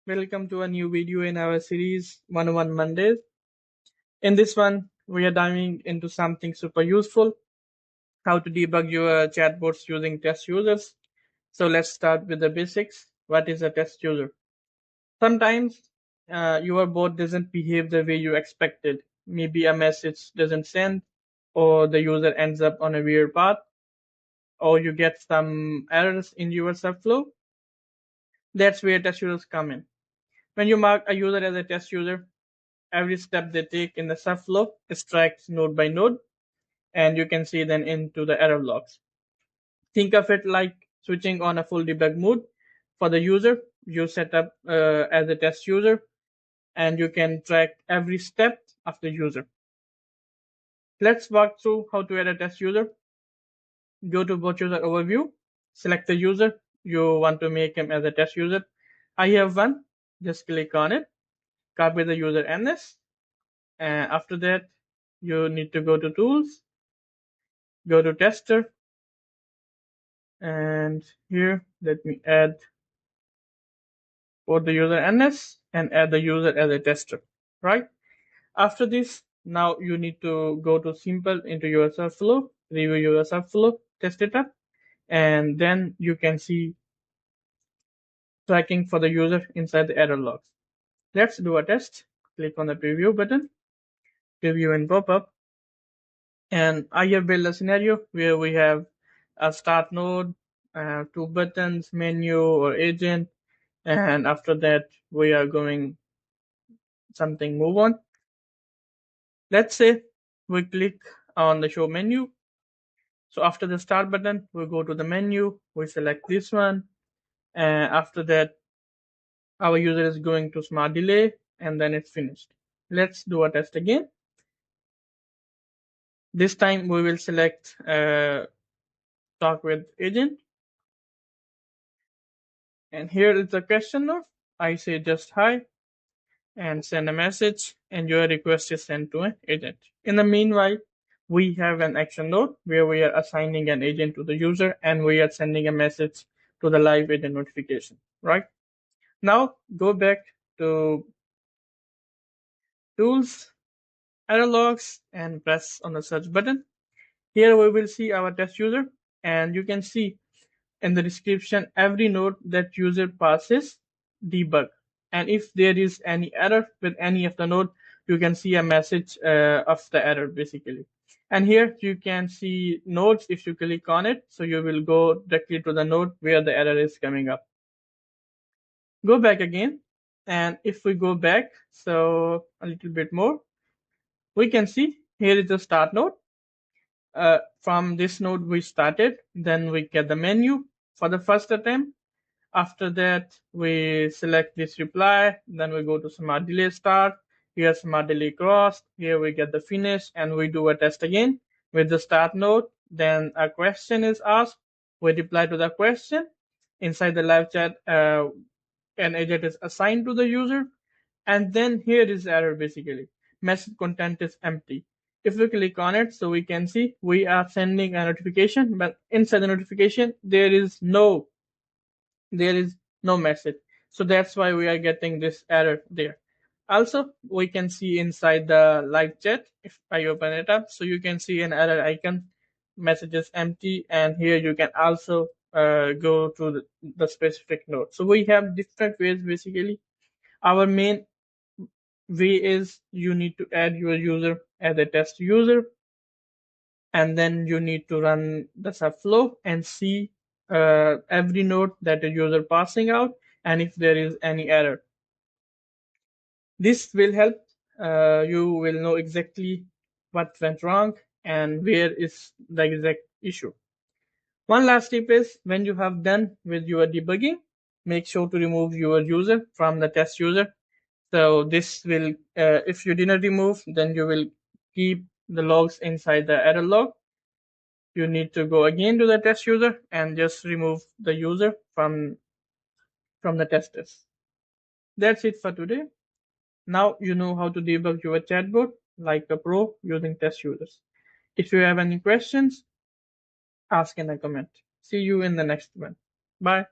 Welcome to a new video in our series 101 Mondays. In this one, we are diving into something super useful, how to debug your chatbots using test users. So let's start with the basics. What is a test user? Sometimes your bot doesn't behave the way you expected. Maybe a message doesn't send, or the user ends up on a weird path, or you get some errors in your subflow. That's where test users come in. When you mark a user as a test user, every step they take in the subflow is tracked node by node, and you can see then into the error logs. Think of it like switching on a full debug mode for the user. You set up as a test user, and you can track every step of the user. Let's walk through how to add a test user. Go to bot user overview, select the user you want to make him as a test user. I have one. Just click on it, copy the user NS, and after that you need to go to tools, go to tester, and here let me add for the user NS and add the user as a tester, right? After this, now you need to go to simple into your subflow, review your subflow, test it up, and then you can see tracking for the user inside the error logs. Let's do a test. Click on the preview button, preview and pop up. And I have built a scenario where we have a start node, two buttons, menu or agent, and after that we are going something move on. Let's say we click on the show menu. So after the start button, we go to the menu, we select this one, and after that our user is going to smart delay, and then it's finished. Let's do a test again. This time we will select talk with agent, and here is the question node. I say just hi and send a message, and your request is sent to an agent. In the meanwhile, we have an action node where we are assigning an agent to the user, and we are sending a message to the live agent notification, right? Now go back to tools, error logs, and press on the search button. Here we will see our test user, and you can see in the description every node that user passes debug, and if there is any error with any of the node, you can see a message of the error basically. And here you can see nodes if you click on it, so you will go directly to the node where the error is coming up. Go back again, and if we go back so a little bit more, we can see here is the start node. From this node we started, then we get the menu for the first attempt. After that, we select this reply, then we go to smart delay start, here smart delay crossed, here we get the finish, and we do a test again with the start node. Then a question is asked, we reply to the question. Inside the live chat, an agent is assigned to the user, and then here is error basically. Message content is empty. If we click on it, so we can see we are sending a notification, but inside the notification there is no message. So that's why we are getting this error there. Also, we can see inside the live chat, if I open it up, so you can see an error icon, message is empty, and here you can also go to the specific node. So we have different ways basically. Our main way is you need to add your user as a test user, and then you need to run the subflow and see every node that the user passing out, and if there is any error. This will help you will know exactly what went wrong and where is the exact issue. One last tip is when you have done with your debugging, make sure to remove your user from the test user. So this will, if you didn't remove, then you will keep the logs inside the error log. You need to go again to the test user and just remove the user from the testers. That's it for today. Now you know how to debug your chatbot like a pro using test users. If you have any questions, ask in a comment. See you in the next one. Bye.